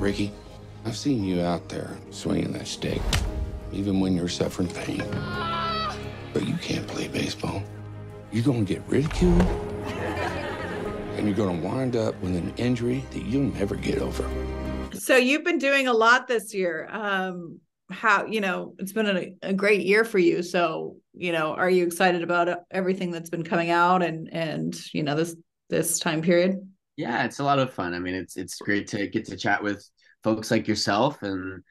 Ricky, I've seen you out there swinging that stick, even when you're suffering pain. But you can't play baseball. You're gonna get ridiculed, and you're gonna wind up with an injury that you'll never get over. So you've been doing a lot this year. How, it's been a great year for you. So, are you excited about everything that's been coming out and this time period? Yeah, it's a lot of fun. I mean, it's great to get to chat with folks like yourself and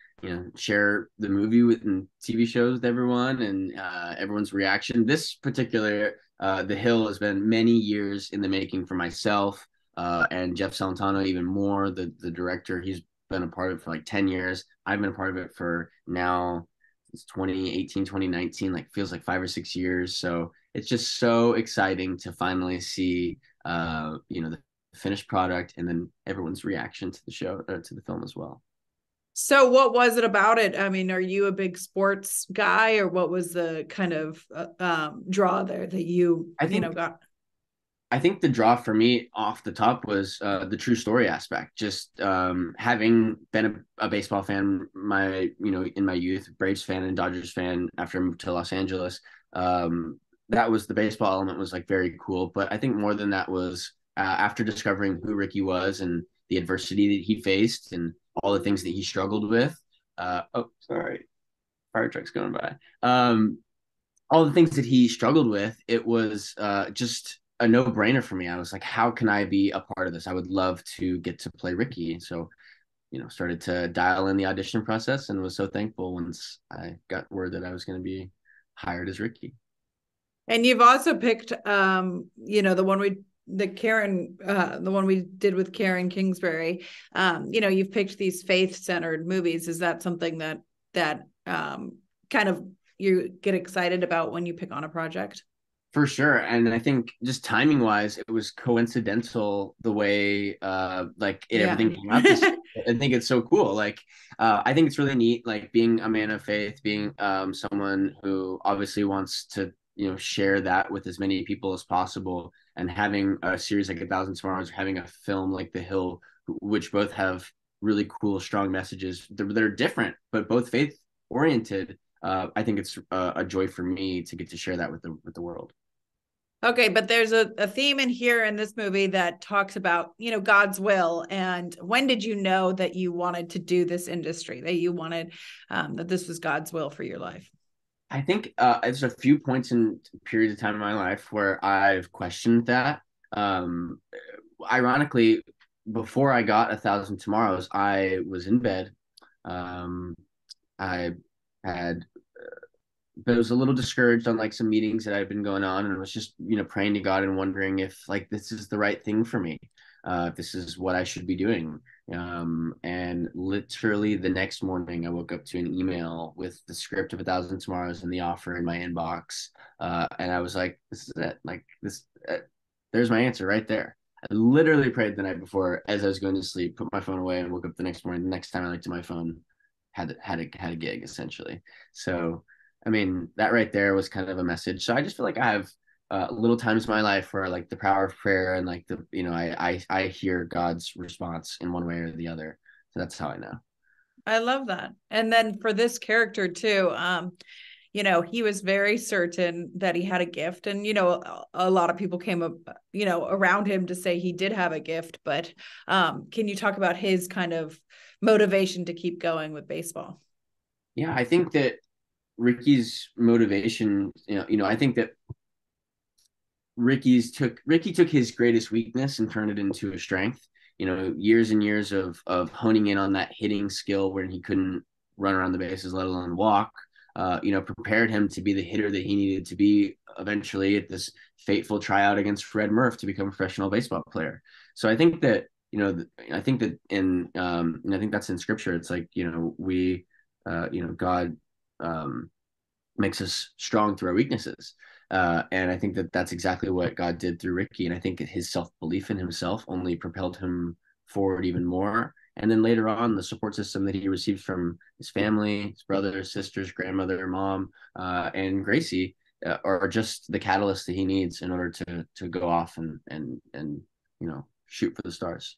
share the movie with and TV shows with everyone and everyone's reaction. This particular The Hill has been many years in the making for myself and Jeff Celentano even more. The director, he's been a part of it for like 10 years. I've been a part of it for now it's 2018, 2019, like feels like 5 or 6 years. So it's just so exciting to finally see the finished product and then everyone's reaction to the show to the film as well. So what was it about it? I mean, are you a big sports guy, or what was the kind of draw there that got? I think the draw for me off the top was the true story aspect. Just having been a baseball fan, in my youth, Braves fan and Dodgers fan after I moved to Los Angeles. That was the baseball element was like very cool. But I think more than that was after discovering who Ricky was and the adversity that he faced and all the things that he struggled with. Oh, sorry, fire truck's going by. All the things that he struggled with, it was just a no-brainer for me. I was like, how can I be a part of this? I would love to get to play Ricky. So, started to dial in the audition process and was so thankful once I got word that I was going to be hired as Ricky. And you've also picked, the one we did with Karen Kingsbury. You've picked these faith-centered movies. Is that something that kind of you get excited about when you pick on a project? For sure. And I think just timing wise, it was coincidental the way everything came out this year. I think it's so cool. I think it's really neat, like being a man of faith, being someone who obviously wants to, share that with as many people as possible, and having a series like A Thousand Tomorrows, having a film like The Hill, which both have really cool, strong messages. They're different, but both faith oriented. I think it's a joy for me to get to share that with the world. Okay, but there's a theme in here in this movie that talks about, God's will. And when did you know that you wanted to do this industry, that you wanted, that this was God's will for your life? I think there's a few points in periods of time in my life where I've questioned that. Ironically, before I got A Thousand Tomorrows, I was in bed. I had but I was a little discouraged on like some meetings that I'd been going on, and I was just praying to God and wondering if like this is the right thing for me, if this is what I should be doing. And literally the next morning, I woke up to an email with the script of A Thousand Tomorrows and the offer in my inbox, and I was like, "This is it! Like this, there's my answer right there." I literally prayed the night before as I was going to sleep, put my phone away, and woke up the next morning. The next time I looked at my phone, had a gig essentially. So I mean, that right there was kind of a message. So I just feel like I have little times in my life where like the power of prayer and like I hear God's response in one way or the other. So that's how I know. I love that. And then for this character too, he was very certain that he had a gift, and a lot of people came up, around him to say he did have a gift. But can you talk about his kind of motivation to keep going with baseball? Yeah, I think that Ricky's motivation, I think that Ricky took his greatest weakness and turned it into a strength. Years and years of honing in on that hitting skill where he couldn't run around the bases, let alone walk. Prepared him to be the hitter that he needed to be eventually at this fateful tryout against Fred Murph to become a professional baseball player. So I think that I think that I think that's in scripture. It's like God makes us strong through our weaknesses. And I think that that's exactly what God did through Ricky. And I think his self-belief in himself only propelled him forward even more. And then later on, the support system that he received from his family, his brothers, sisters, grandmother, mom, and Gracie are just the catalyst that he needs in order to go off and shoot for the stars.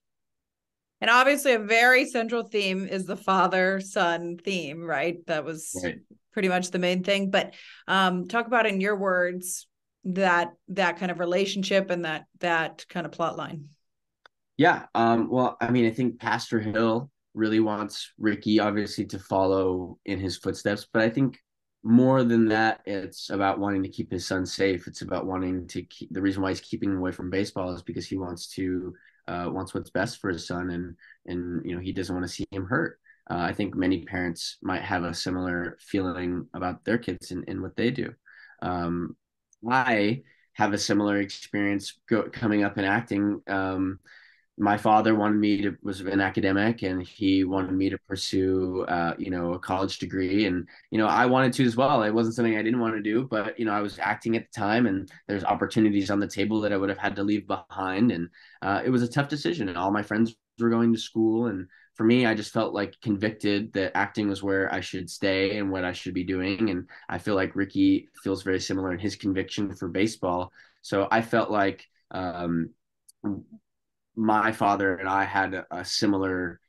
And obviously a very central theme is the father-son theme, right? That was pretty much the main thing. But talk about, in your words, that kind of relationship and that kind of plot line. Yeah. Well, I mean, I think Pastor Hill really wants Ricky obviously to follow in his footsteps, but I think more than that, it's about wanting to keep his son safe. It's about wanting to keep, the reason why he's keeping him away from baseball is because he wants what's best for his son, and he doesn't want to see him hurt. I think many parents might have a similar feeling about their kids and what they do. I have a similar experience coming up in acting. My father was an academic, and he wanted me to pursue, a college degree. And, I wanted to as well. It wasn't something I didn't want to do, but, I was acting at the time, and there's opportunities on the table that I would have had to leave behind. And it was a tough decision, and all my friends were going to school. And for me, I just felt like convicted that acting was where I should stay and what I should be doing. And I feel like Ricky feels very similar in his conviction for baseball. So I felt like, my father and I had a similar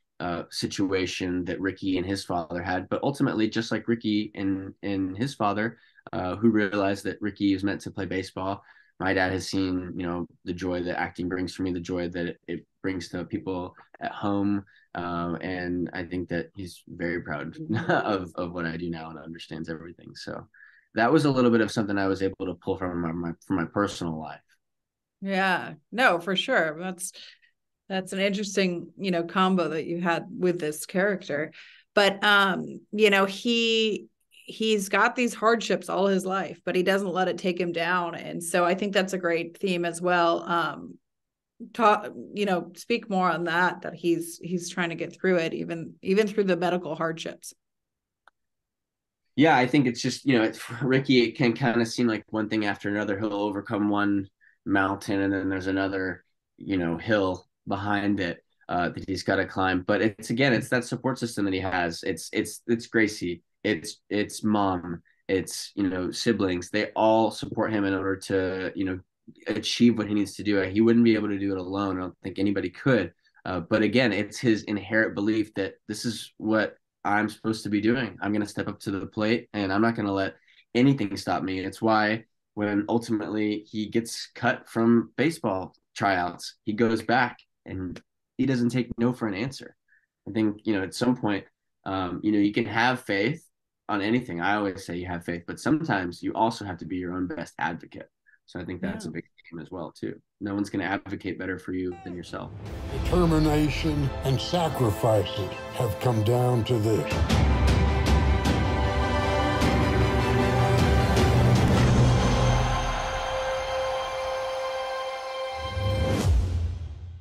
situation that Ricky and his father had, but ultimately, just like Ricky and his father, who realized that Ricky is meant to play baseball, my dad has seen, the joy that acting brings for me, the joy that it brings to people at home, and I think that he's very proud of what I do now and understands everything. So that was a little bit of something I was able to pull from my personal life. Yeah, no, for sure. That's an interesting, combo that you had with this character. But, he's got these hardships all his life, but he doesn't let it take him down. And so I think that's a great theme as well. Speak more on that he's trying to get through it, even through the medical hardships. Yeah, I think it's just, Ricky, it can kind of seem like one thing after another. He'll overcome one mountain, and then there's another, hill behind it that he's got to climb. But it's that support system that he has. It's Gracie, it's mom, it's siblings. They all support him in order to achieve what he needs to do. He wouldn't be able to do it alone. I don't think anybody could. But again, it's his inherent belief that this is what I'm supposed to be doing. I'm going to step up to the plate, and I'm not going to let anything stop me. It's why when ultimately he gets cut from baseball tryouts, he goes back and he doesn't take no for an answer. I think, at some point, you can have faith on anything. I always say you have faith, but sometimes you also have to be your own best advocate. So I think that's a big theme as well, too. No one's going to advocate better for you than yourself. Determination and sacrifices have come down to this.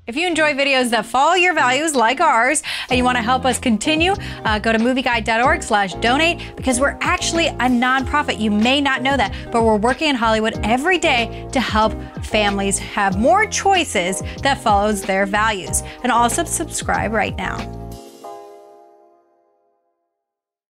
If you enjoy videos that follow your values like ours and you want to help us continue, go to movieguide.org/donate, because we're actually a nonprofit. You may not know that, but we're working in Hollywood every day to help families have more choices that follows their values. And also subscribe right now.